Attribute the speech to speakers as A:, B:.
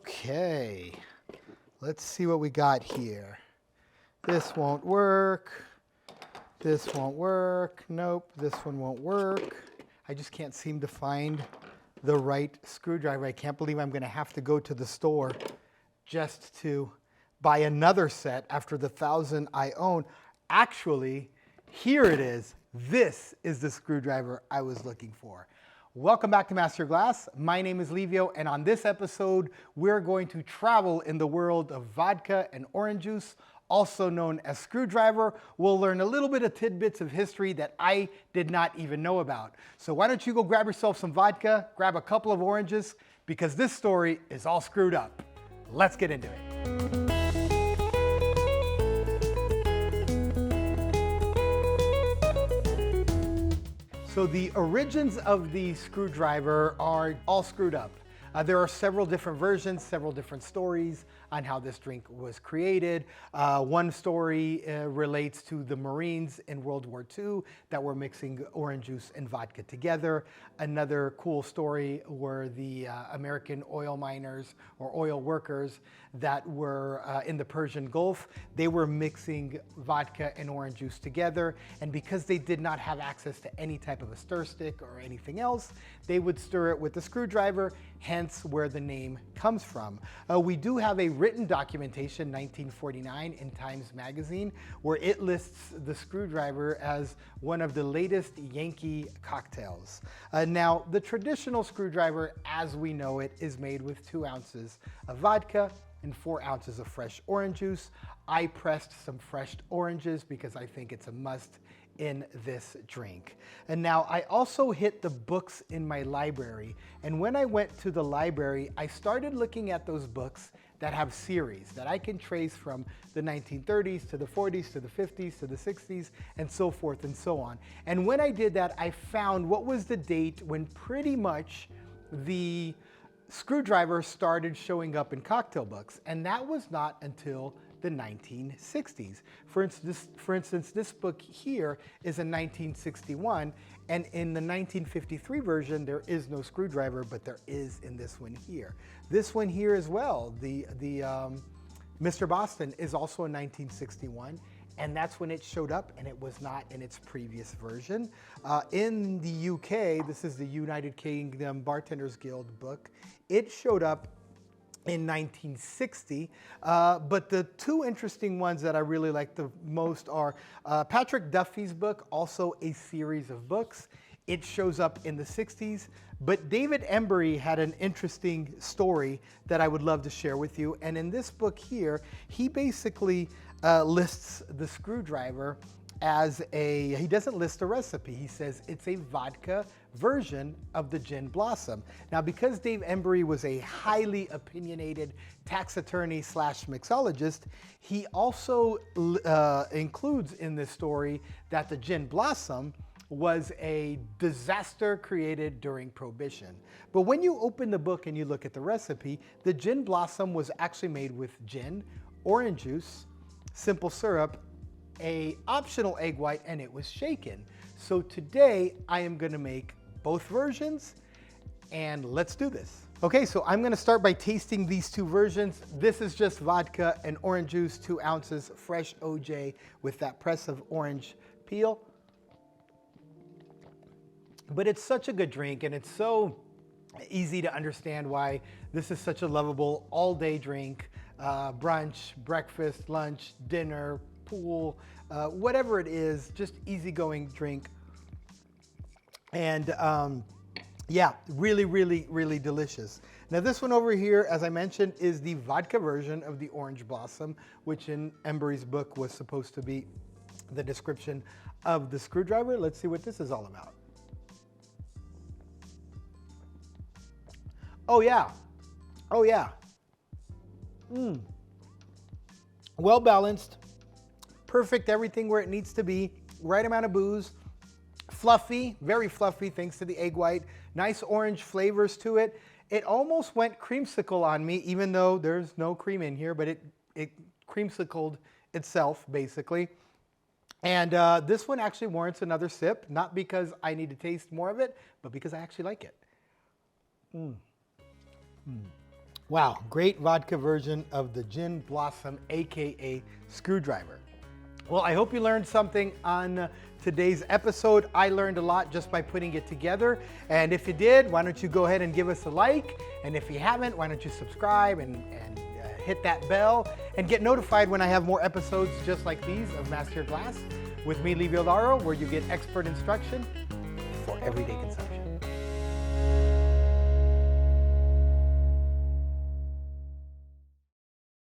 A: Okay, let's see what we got here. This won't work. This won't work. Nope, this one won't work. I just can't seem to find the right screwdriver. I can't believe I'm going to have to go to the store just to buy another set after the 1,000 I own. Actually, here it is. This is the screwdriver I was looking for. Welcome back to Master Glass. My name is Livio, and on this episode, we're going to travel in the world of vodka and orange juice, also known as screwdriver. We'll learn a little bit of tidbits of history that I did not even know about. So why don't you go grab yourself some vodka, grab a couple of oranges, because this story is all screwed up. Let's get into it. So the origins of the screwdriver are all screwed up. There are several different versions, several different stories on how this drink was created. One story relates to the Marines in World War II that were mixing orange juice and vodka together. Another cool story were the American oil miners or oil workers that were in the Persian Gulf. They were mixing vodka and orange juice together, and because they did not have access to any type of a stir stick or anything else, they would stir it with a screwdriver, hence where the name comes from. We do have a written documentation, 1949, in Times Magazine, where it lists the screwdriver as one of the latest Yankee cocktails. Now, the traditional screwdriver, as we know it, is made with 2 ounces of vodka and 4 ounces of fresh orange juice. I pressed some fresh oranges because I think it's a must in this drink. And now I also hit the books in my library. And when I went to the library, I started looking at those books that have series that I can trace from the 1930s to the 40s to the 50s to the 60s and so forth and so on. And when I did that, I found what was the date when pretty much the screwdriver started showing up in cocktail books. And that was not until the 1960s. For instance, this book here is a 1961, and in the 1953 version, there is no screwdriver, but there is in this one here. This one here as well, the Mr. Boston is also a 1961, and that's when it showed up, and it was not in its previous version. In the UK, this is the United Kingdom Bartenders Guild book, it showed up in 1960, but the 2 interesting ones that I really like the most are Patrick Duffy's book, also a series of books. It shows up in the 60s, but David Embury had an interesting story that I would love to share with you. And in this book here, he basically lists the screwdriver as he doesn't list a recipe. He says it's a vodka version of the gin blossom. Now, because Dave Embury was a highly opinionated tax attorney / mixologist, he also includes in this story that the gin blossom was a disaster created during Prohibition. But when you open the book and you look at the recipe, the gin blossom was actually made with gin, orange juice, simple syrup, a optional egg white, and it was shaken. So today I am going to make both versions, and let's do this. Okay, so I'm going to start by tasting these 2 versions. This is just vodka and orange juice, 2 ounces fresh OJ with that press of orange peel. But it's such a good drink, and it's so easy to understand why this is such a lovable all-day drink. Brunch, breakfast, lunch, dinner, pool, whatever it is, just easygoing drink. And yeah, really, really, really delicious. Now this one over here, as I mentioned, is the vodka version of the orange blossom, which in Embury's book was supposed to be the description of the screwdriver. Let's see what this is all about. Oh yeah, oh yeah. Well balanced, perfect, everything where it needs to be, right amount of booze, fluffy, very fluffy thanks to the egg white, nice orange flavors to it. It almost went creamsicle on me, even though there's no cream in here, but it creamsicled itself basically. And this one actually warrants another sip, not because I need to taste more of it, but because I actually like it. Wow, great vodka version of the Gin Blossom, AKA screwdriver. Well, I hope you learned something on today's episode. I learned a lot just by putting it together. And if you did, why don't you go ahead and give us a like? And if you haven't, why don't you subscribe and hit that bell and get notified when I have more episodes just like these of Master Your Glass with me, Livio Lauro, where you get expert instruction for everyday consumption.